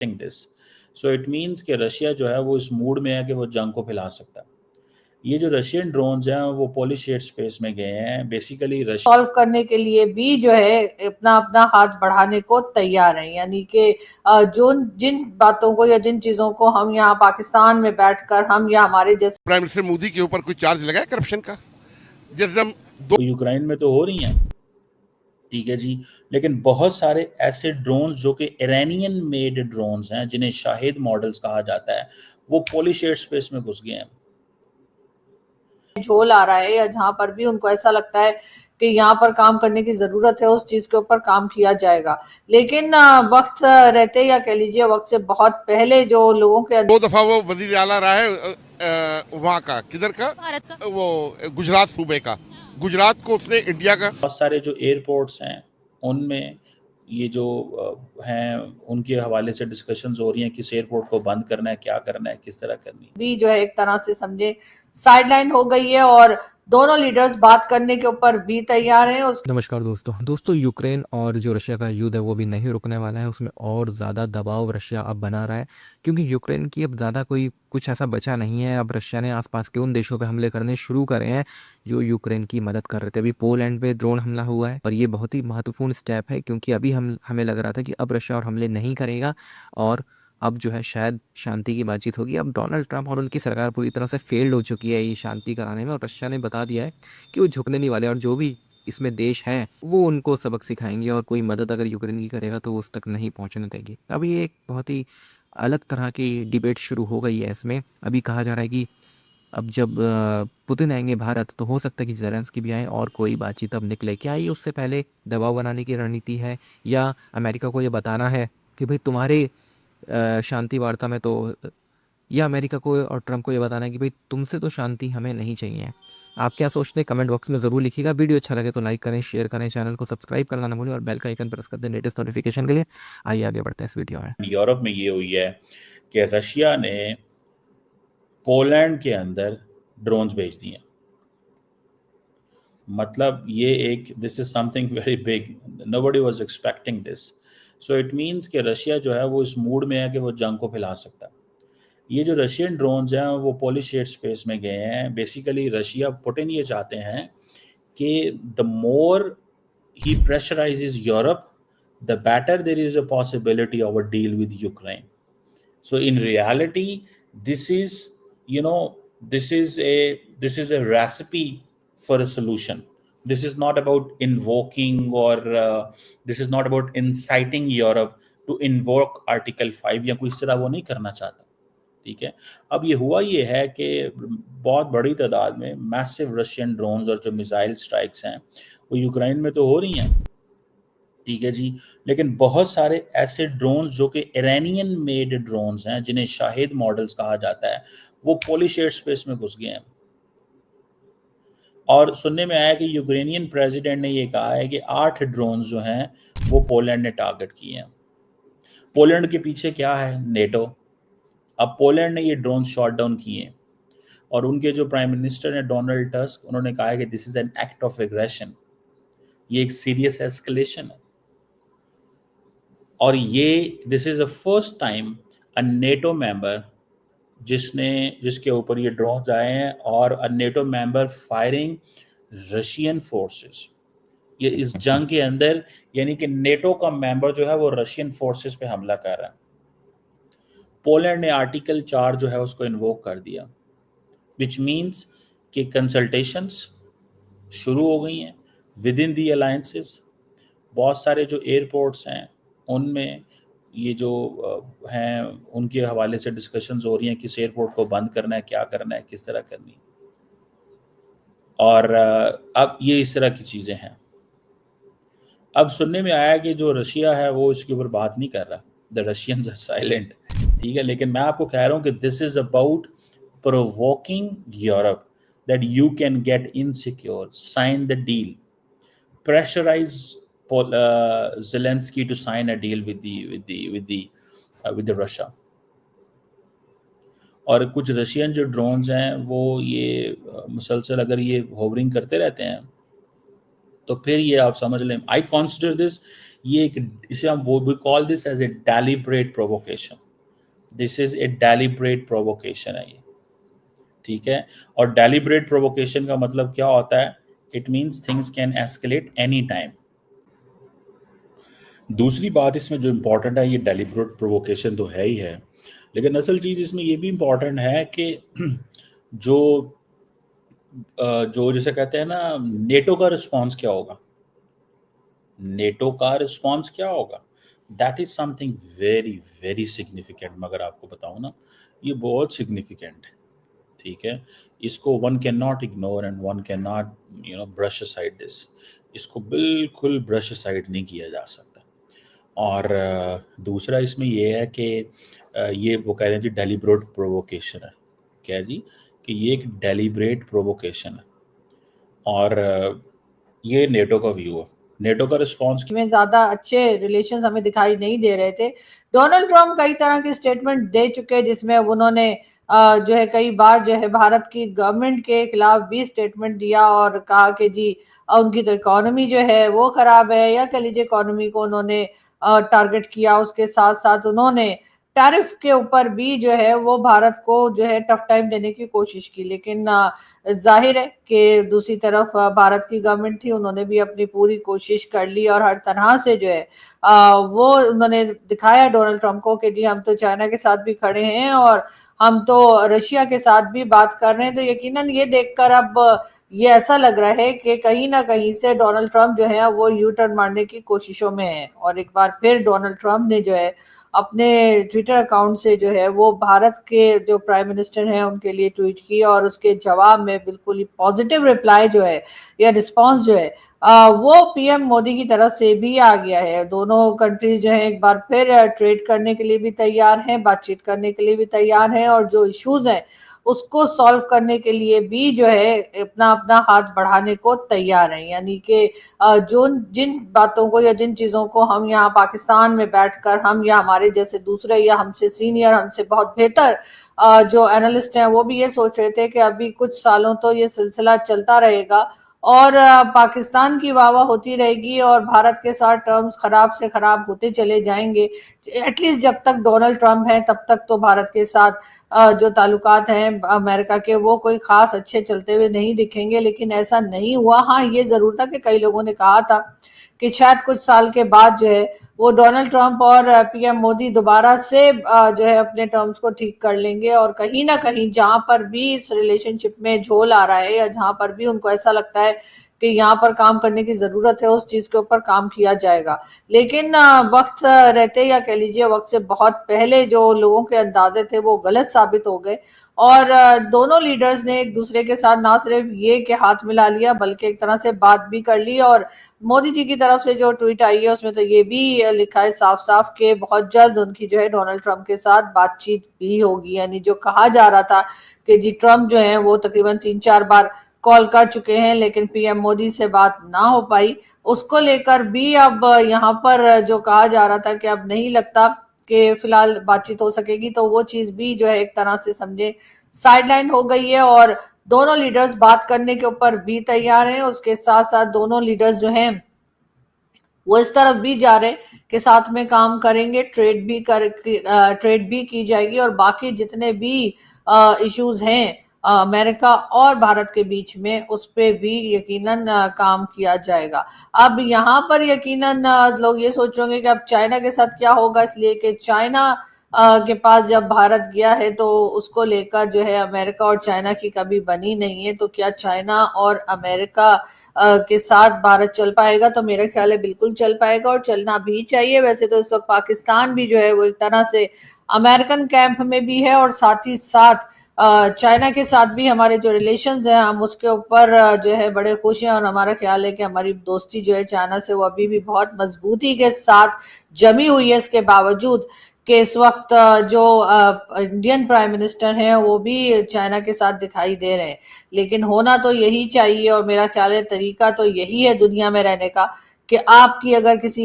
This. So it means कि Russia जो है वो इस मूड में है कि वो जंग को फैला सकता है। ये जो रशियन ड्रोन्स हैं वो पोलिश एयर स्पेस में गए हैं, बेसिकली सॉल्व करने के लिए भी जो है अपना अपना हाथ बढ़ाने को तैयार है। यानी कि जो जिन बातों को या जिन चीजों को हम यहाँ पाकिस्तान में बैठकर हम या हमारे जैसे प्राइम मिनिस्टर मोदी के ऊपर कोई चार्ज लगा है करप्शन का? जैसे हम तो यूक्रेन में तो हो रही हैं, ठीक है जी, लेकिन बहुत सारे ऐसे ड्रोन्स जो कि इरानियन मेड ड्रोन्स हैं जिन्हें शाहिद मॉडल्स कहा जाता है, वो पोलिश एयर स्पेस में घुस गए हैं। झोल आ रहा है या जहां पर भी उनको ऐसा लगता है कि यहाँ पर काम करने की जरूरत है, उस चीज के ऊपर काम किया जाएगा। लेकिन वक्त रहते या कह लीजिए वक्त से बहुत पहले जो लोगों के 2 दफा वो वजीर आला रहा है वहाँ का, किधर का, भारत का, वो गुजरात सूबे का। गुजरात को उसने इंडिया का बहुत सारे जो एयरपोर्ट्स हैं उनमें ये जो हैं उनके हवाले से डिस्कशंस हो रही हैं, किस एयरपोर्ट को बंद करना है, क्या करना है, किस तरह करनी है। भी जो है एक तरह से समझे साइडलाइन हो गई है और दोनों लीडर्स बात करने के ऊपर भी तैयार हैं। नमस्कार दोस्तों यूक्रेन और जो रशिया का युद्ध है वो भी नहीं रुकने वाला है। उसमें और ज़्यादा दबाव रशिया अब बना रहा है, क्योंकि यूक्रेन की अब ज़्यादा कोई कुछ ऐसा बचा नहीं है। अब रशिया ने आसपास के उन देशों पे हमले करने शुरू करे हैं जो यूक्रेन की मदद कर रहे थे। अभी पोलैंड पे ड्रोन हमला हुआ है और ये बहुत ही महत्वपूर्ण स्टेप है, क्योंकि अभी हमें लग रहा था कि अब रशिया और हमले नहीं करेगा और अब जो है शायद शांति की बातचीत होगी। अब डोनाल्ड ट्रंप और उनकी सरकार पूरी तरह से फेल्ड हो चुकी है ये शांति कराने में, और रशिया ने बता दिया है कि वो झुकने नहीं वाले, और जो भी इसमें देश हैं वो उनको सबक सिखाएंगे और कोई मदद अगर यूक्रेन की करेगा तो उस तक नहीं पहुंचने देगी। अभी एक बहुत ही अलग तरह की डिबेट शुरू हो गई है इसमें। अभी कहा जा रहा है कि अब जब पुतिन आएंगे भारत तो हो सकता है कि ज़ेलेंस्की भी आए और कोई बातचीत अब निकले। क्या ये उससे पहले दबाव बनाने की रणनीति है, या अमेरिका को ये बताना है कि भाई तुम्हारे शांति वार्ता में तो, या अमेरिका को और ट्रंप को ये बताना है कि भाई तुमसे तो शांति हमें नहीं चाहिए। आप क्या सोचते हैं कमेंट बॉक्स में ज़रूर लिखिएगा। वीडियो अच्छा लगे तो लाइक करें, शेयर करें, चैनल को सब्सक्राइब करना ना भूलें और बेल का आइकन प्रेस कर दें लेटेस्ट नोटिफिकेशन के लिए। आइए आगे बढ़ते हैं इस वीडियो में। यूरोप में ये हुई है कि रशिया ने पोलैंड के अंदर ड्रोन्स भेज दिए। मतलब ये एक this is something very big, nobody was expecting this. So it means कि रशिया जो है वो इस मूड में है कि वो जंग को फैला सकता है। ये जो रशियन ड्रोन्स हैं वो पोलिश एयर स्पेस में गए हैं। बेसिकली रशिया, पुतिन ये चाहते हैं कि the more he pressurizes Europe, the better there is a possibility of a deal with Ukraine. So in reality, this is, you know, this is a recipe for a solution. This is not about invoking or this is not about inciting Europe to invoke Article 5 या कोई इस तरह वो नहीं करना चाहता, ठीक है। अब ये हुआ ये है कि बहुत बड़ी तादाद में मैसिव रशियन ड्रोन्स और जो मिसाइल स्ट्राइक्स हैं वो यूक्रेन में तो हो रही हैं, ठीक है जी, लेकिन बहुत सारे ऐसे ड्रोन्स जो कि इरानियन मेड ड्रोन्स हैं जिन्हें शाहिद मॉडल्स कहा जाता है, वो पोलिश एयर स्पेस में घुस गए हैं। और सुनने में आया कि यूक्रेनियन प्रेसिडेंट ने ये कहा है कि 8 ड्रोन्स जो हैं वो पोलैंड ने टारगेट किए हैं। पोलैंड के पीछे क्या है? नेटो। अब पोलैंड ने ये ड्रोन शॉट डाउन किए और उनके जो प्राइम मिनिस्टर हैं डोनाल्ड टस्क, उन्होंने कहा है कि this is an act of aggression, ये एक सीरियस एस्केलेशन है। और ये this is the first time a NATO member जिसके ऊपर ये ड्रोन्स आए हैं और a NATO member firing Russian forces. ये इस जंग के अंदर, यानी कि नेटो का मेंबर जो है वो रशियन फोर्सेस पे हमला कर रहा है। पोलैंड ने आर्टिकल 4 जो है उसको इन्वोक कर दिया, विच मीन्स कि कंसल्टेशंस शुरू हो गई हैं विद इन दी अलायंसेस। बहुत सारे जो एयरपोर्ट्स हैं उनमें ये जो हैं उनके हवाले से डिस्कशंस हो रही हैं, किस एयरपोर्ट को बंद करना है, क्या करना है, किस तरह करनी है। और अब ये इस तरह की चीज़ें हैं। अब सुनने में आया कि जो रशिया है वो इसके ऊपर बात नहीं कर रहा, द रशियंस आर साइलेंट, ठीक है। लेकिन मैं आपको कह रहा हूँ कि this is about provoking Europe that you can get insecure, sign the deal, pressurize Zelensky to sign a deal with the Russia. और कुछ रशियन जो ड्रोन्स हैं वो ये मुसलसल अगर ये होवरिंग करते रहते हैं तो फिर ये आप समझ लें, आई कंसिडर दिस ये एक, इसे हम we call this as a deliberate provocation. This is a deliberate provocation है ये, ठीक है। और डेलिब्रेट प्रोवोकेशन का मतलब क्या होता है? It means things can escalate any time. दूसरी बात इसमें जो इम्पोर्टेंट है, ये डेलिब्रेट प्रोवोकेशन तो है ही है, लेकिन असल चीज़ इसमें ये भी इम्पोर्टेंट है कि जो जो जैसे कहते हैं ना, नेटो का रिस्पॉन्स क्या होगा, नेटो का रिस्पॉन्स क्या होगा, that is something very very significant. मगर आपको बताऊं ना, ये बहुत सिग्निफिकेंट है, ठीक है। इसको one can not ignore and one can not brush aside this. इसको बिल्कुल ब्रश असाइड नहीं किया जा सकता। और दूसरा इसमें ये है कि ये वो कह रहे हैं जी डेलिब्रेट प्रोवोकेशन है, क्या जी, कि ये एक डेलिब्रेट प्रोवोकेशन है। और ये नेटो का व्यू है, नेटो का रिस्पॉन्स में ज्यादा अच्छे रिलेशंस हमें दिखाई नहीं दे रहे थे। डोनाल्ड ट्रम्प कई तरह के स्टेटमेंट दे चुके, जिसमें उन्होंने जो है कई बार जो है भारत की गवर्नमेंट के खिलाफ भी स्टेटमेंट दिया और कहा कि जी उनकी तो इकोनॉमी जो है वो खराब है, या कह लीजिए इकोनॉमी को उन्होंने टारगेट किया। उसके साथ साथ उन्होंने टैरिफ के ऊपर भी जो है वो भारत को जो है टफ टाइम देने की कोशिश की, लेकिन जाहिर है कि दूसरी तरफ भारत की गवर्नमेंट थी, उन्होंने भी अपनी पूरी कोशिश कर ली और हर तरह से जो है वो उन्होंने दिखाया डोनाल्ड ट्रम्प को कि जी हम तो चाइना के साथ भी खड़े हैं और हम तो रशिया के साथ भी बात कर रहे हैं। तो यकीनन ये देखकर अब ये ऐसा लग रहा है कि कहीं ना कहीं से डोनाल्ड ट्रम्प जो है वो यू टर्न मारने की कोशिशों में है। और एक बार फिर डोनाल्ड ट्रम्प ने जो है अपने ट्विटर अकाउंट से जो है वो भारत के जो प्राइम मिनिस्टर हैं उनके लिए ट्वीट की, और उसके जवाब में बिल्कुल ही पॉजिटिव रिप्लाई जो है या रिस्पांस जो है वो पीएम मोदी की तरफ से भी आ गया है। दोनों कंट्रीज जो है एक बार फिर ट्रेड करने के लिए भी तैयार हैं, बातचीत करने के लिए भी तैयार हैं, और जो इश्यूज हैं उसको सॉल्व करने के लिए भी जो है अपना अपना हाथ बढ़ाने को तैयार है। यानी कि जो जिन बातों को या जिन चीजों को हम यहाँ पाकिस्तान में बैठकर हम या हमारे जैसे दूसरे या हमसे सीनियर, हमसे बहुत बेहतर जो एनालिस्ट हैं वो भी ये सोच रहे थे कि अभी कुछ सालों तो ये सिलसिला चलता रहेगा और पाकिस्तान की वाहवाह होती रहेगी और भारत के साथ टर्म्स खराब से खराब होते चले जाएंगे। एटलीस्ट जब तक डोनाल्ड ट्रम्प है तब तक तो भारत के साथ जो ताल्लुकात हैं अमेरिका के वो कोई खास अच्छे चलते हुए नहीं दिखेंगे, लेकिन ऐसा नहीं हुआ। हाँ, ये जरूर था कि कई लोगों ने कहा था कि शायद कुछ साल के बाद जो है वो डोनाल्ड ट्रम्प और पीएम मोदी दोबारा से जो है अपने टर्म्स को ठीक कर लेंगे, और कहीं ना कहीं जहां पर भी इस रिलेशनशिप में झोल आ रहा है या जहां पर भी उनको ऐसा लगता है कि यहाँ पर काम करने की जरूरत है उस चीज के ऊपर काम किया जाएगा। लेकिन वक्त रहते या कह लीजिए वक्त से बहुत पहले जो लोगों के अंदाजे थे वो गलत साबित हो गए, और दोनों लीडर्स ने एक दूसरे के साथ ना सिर्फ ये कि हाथ मिला लिया बल्कि एक तरह से बात भी कर ली। और मोदी जी की तरफ से जो ट्वीट आई है उसमें तो ये भी लिखा है साफ साफ कि बहुत जल्द उनकी जो है डोनाल्ड ट्रम्प के साथ बातचीत भी होगी। यानी जो कहा जा रहा था कि जी ट्रम्प जो है वो तकरीबन 3-4 बार कॉल कर चुके हैं लेकिन पीएम मोदी से बात ना हो पाई, उसको लेकर भी अब यहाँ पर जो कहा जा रहा था कि अब नहीं लगता कि फिलहाल बातचीत हो सकेगी, तो वो चीज भी जो है एक तरह से समझे साइडलाइन हो गई है। और दोनों लीडर्स बात करने के ऊपर भी तैयार हैं। उसके साथ साथ दोनों लीडर्स जो हैं वो इस तरफ भी जा रहे कि साथ में काम करेंगे, ट्रेड भी की जाएगी, और बाकी जितने भी इश्यूज हैं अमेरिका और भारत के बीच में उस पे भी यकीनन काम किया जाएगा। अब यहाँ पर यकीनन लोग ये सोच रहे होंगे कि अब चाइना के साथ क्या होगा, इसलिए कि चाइना के पास जब भारत गया है तो उसको लेकर जो है अमेरिका और चाइना की कभी बनी नहीं है, तो क्या चाइना और अमेरिका के साथ भारत चल पाएगा? तो मेरा ख्याल है बिल्कुल चल पाएगा और चलना भी चाहिए। वैसे तो इस वक्त पाकिस्तान भी जो है वो एक तरह से अमेरिकन कैंप में भी है, और साथ ही साथ चाइना के साथ भी हमारे जो रिलेशंस हैं हम उसके ऊपर जो है बड़े खुश हैं, और हमारा ख्याल है कि हमारी दोस्ती जो है चाइना से वो अभी भी बहुत मजबूती के साथ जमी हुई है, इसके बावजूद कि इस वक्त जो इंडियन प्राइम मिनिस्टर हैं वो भी चाइना के साथ दिखाई दे रहे हैं। लेकिन होना तो यही चाहिए, और मेरा ख्याल है तरीका तो यही है दुनिया में रहने का कि आपकी अगर किसी